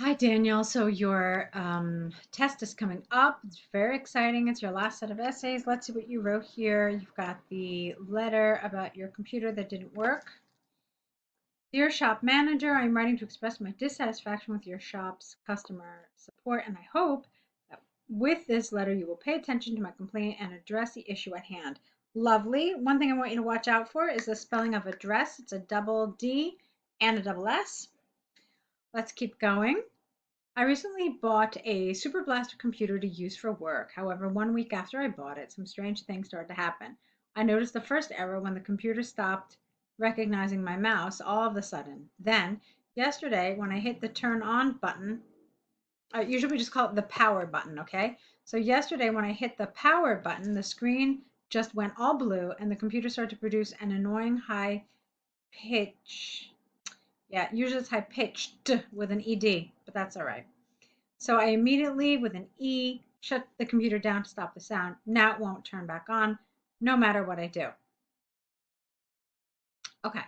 Hi, Daniel. So your test is coming up. It's very exciting. It's your last set of essays. Let's see what you wrote here. You've got the letter about your computer that didn't work. Dear shop manager, I'm writing to express my dissatisfaction with your shop's customer support, and I hope that with this letter you will pay attention to my complaint and address the issue at hand. Lovely. One thing I want you to watch out for is the spelling of address. It's a double D and a double S. Let's keep going. I recently bought a Super Blaster computer to use for work. However, 1 week after I bought it, some strange things started to happen. I noticed the first error when the computer stopped recognizing my mouse all of a sudden. Then, yesterday, when I hit the turn on button, usually we just call it the power button, okay? So, yesterday, when I hit the power button, the screen just went all blue and the computer started to produce an annoying high pitch. Yeah, usually it's high pitched with an ED, but that's all right. So I immediately, with an E, shut the computer down to stop the sound. Now it won't turn back on, no matter what I do. Okay.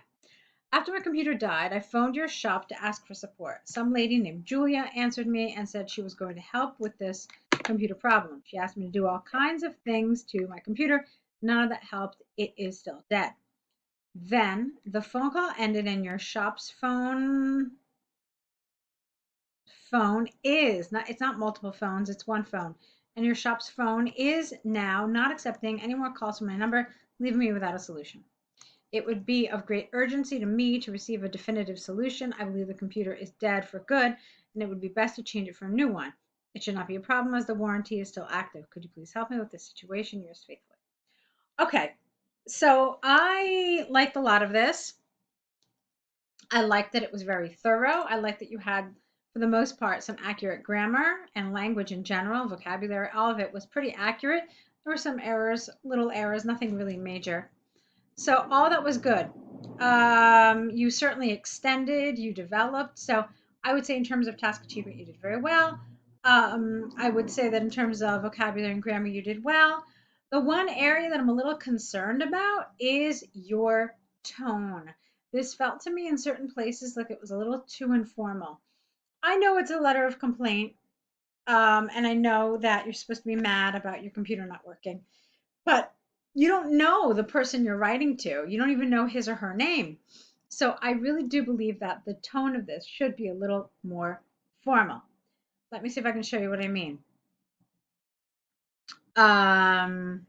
After my computer died, I phoned your shop to ask for support. Some lady named Julia answered me and said she was going to help with this computer problem. She asked me to do all kinds of things to my computer. None of that helped. It is still dead. Then the phone call ended and your shop's phone is not, it's not multiple phones, it's one phone. And your shop's phone is now not accepting any more calls from my number, leaving me without a solution. It would be of great urgency to me to receive a definitive solution. I believe the computer is dead for good, and it would be best to change it for a new one. It should not be a problem as the warranty is still active. Could you please help me with this situation? Yours faithfully. Okay, so I liked a lot of this. I liked that it was very thorough. I liked that you had, for the most part, some accurate grammar and language in general, vocabulary. All of it was pretty accurate. There were some errors, little errors, nothing really major. So all that was good. You certainly extended, you developed. So I would say, in terms of task achievement, you did very well. I would say that in terms of vocabulary and grammar, you did well. The one area that I'm a little concerned about is your tone. This felt to me in certain places like it was a little too informal. I know it's a letter of complaint, and I know that you're supposed to be mad about your computer not working, but you don't know the person you're writing to. You don't even know his or her name. So I really do believe that the tone of this should be a little more formal. Let me see if I can show you what I mean. Um,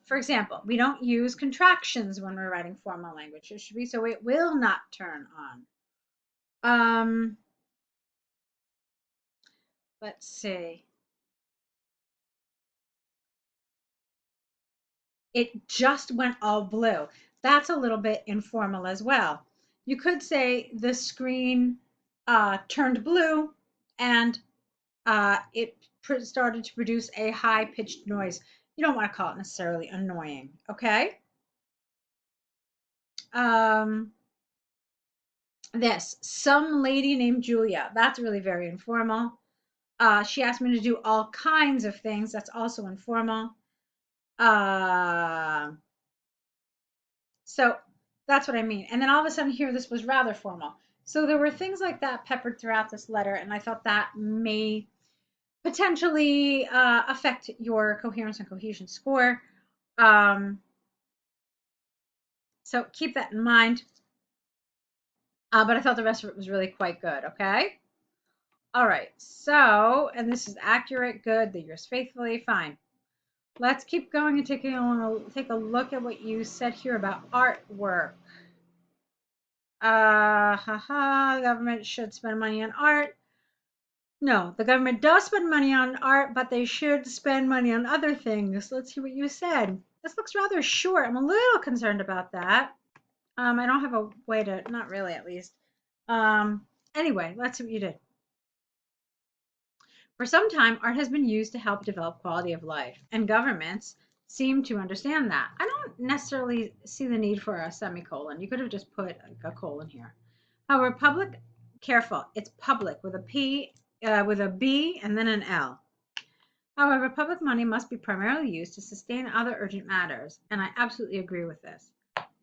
for example, we don't use contractions when we're writing formal language. It should be so it will not turn on. Um, let's see. It just went all blue. That's a little bit informal as well. You could say the screen turned blue and it started to produce a high pitched noise. You don't want to call it necessarily annoying, okay? Um, some lady named Julia. That's really very informal. She asked me to do all kinds of things. That's also informal. Uh, So that's what I mean. And then all of a sudden here, this was rather formal. So there were things like that peppered throughout this letter, and I thought that may potentially affect your coherence and cohesion score. Um, so keep that in mind. But I thought the rest of it was really quite good. Okay. All right. So, and this is accurate, good. The yours faithfully, fine. Let's keep going and take a look at what you said here about artwork. The government should spend money on art. No, the government does spend money on art, but they should spend money on other things. Let's see what you said. This looks rather short. I'm a little concerned about that. I don't have a way to, not really at least. Anyway, let's see what you did. For some time, art has been used to help develop quality of life, and governments seem to understand that. I don't necessarily see the need for a semicolon. You could have just put a colon here. However, careful, it's public with a P, with a B, and then an L. However, public money must be primarily used to sustain other urgent matters, and I absolutely agree with this.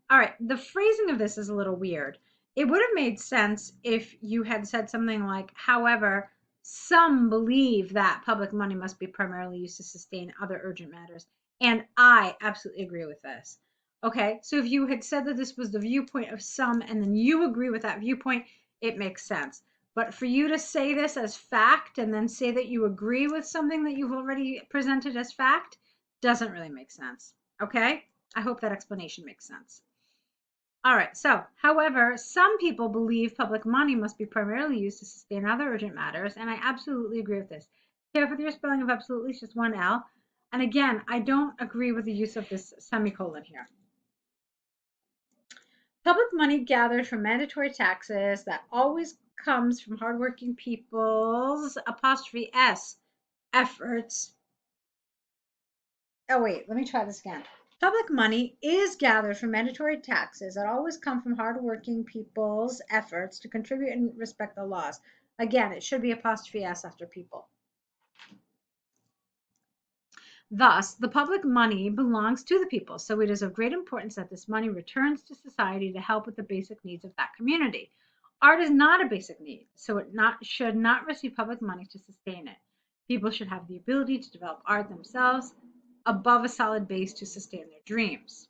All right, the phrasing of this is a little weird. It would have made sense if you had said something like, however, some believe that public money must be primarily used to sustain other urgent matters. And I absolutely agree with this. Okay, so if you had said that this was the viewpoint of some and then you agree with that viewpoint, it makes sense. But for you to say this as fact and then say that you agree with something that you've already presented as fact doesn't really make sense. Okay, I hope that explanation makes sense. All right, so, however, some people believe public money must be primarily used to sustain other urgent matters, and I absolutely agree with this. Careful with your spelling of absolutely, it's just one L. And again, I don't agree with the use of this semicolon here. Public money gathered from mandatory taxes that always comes from hardworking people's apostrophe S efforts. Oh, wait, let me try this again. Public money is gathered from mandatory taxes that always come from hardworking people's efforts to contribute and respect the laws. Again, it should be apostrophe S after people. Thus, the public money belongs to the people, so it is of great importance that this money returns to society to help with the basic needs of that community. Art is not a basic need, so it should not receive public money to sustain it. People should have the ability to develop art themselves above a solid base to sustain their dreams.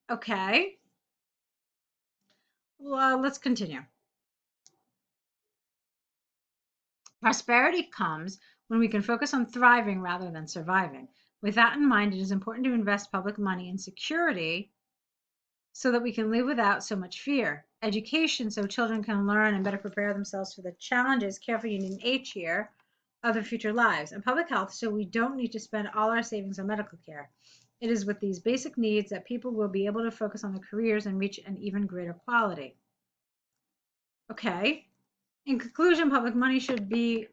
Okay, well, let's continue. Prosperity comes when we can focus on thriving rather than surviving. With that in mind, it is important to invest public money in security so that we can live without so much fear. Education, so children can learn and better prepare themselves for the challenges, careful, you need an H here, of their future lives. And public health, so we don't need to spend all our savings on medical care. It is with these basic needs that people will be able to focus on their careers and reach an even greater quality. Okay. In conclusion, public money should be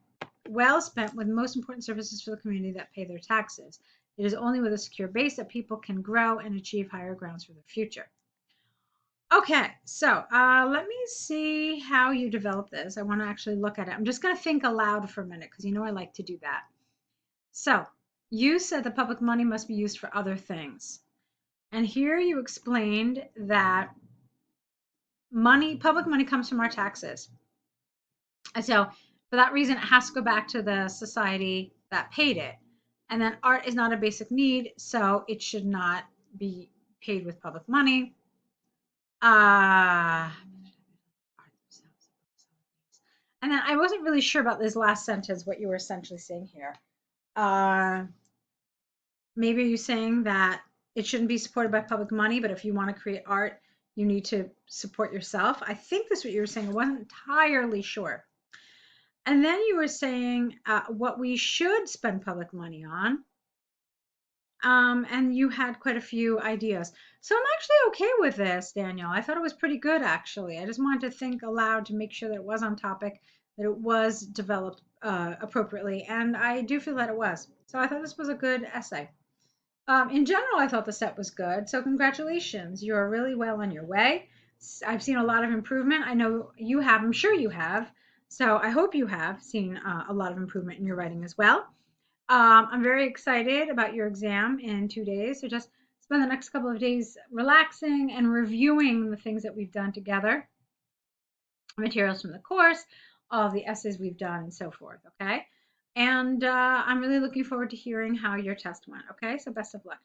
well spent with most important services for the community that pay their taxes. It is only with a secure base that people can grow and achieve higher grounds for the future. Okay, so let me see how you develop this. I want to actually look at it. I'm just going to think aloud for a minute because you know I like to do that. So you said that public money must be used for other things. And here you explained that public money comes from our taxes. And so for that reason, it has to go back to the society that paid it. And then art is not a basic need, so it should not be paid with public money. And then I wasn't really sure about this last sentence, what you were essentially saying here. Maybe you're saying that it shouldn't be supported by public money, but if you want to create art, you need to support yourself. I think that's what you were saying. I wasn't entirely sure. And then you were saying what we should spend public money on. And you had quite a few ideas. So I'm actually okay with this, Daniel. I thought it was pretty good, actually. I just wanted to think aloud to make sure that it was on topic, that it was developed appropriately. And I do feel that it was. So I thought this was a good essay. In general, I thought the set was good. So congratulations. You're really well on your way. I've seen a lot of improvement. I know you have. I'm sure you have. So I hope you have seen a lot of improvement in your writing as well. I'm very excited about your exam in 2 days. So just spend the next couple of days relaxing and reviewing the things that we've done together, materials from the course, all the essays we've done, and so forth. Okay. And I'm really looking forward to hearing how your test went. Okay. So best of luck.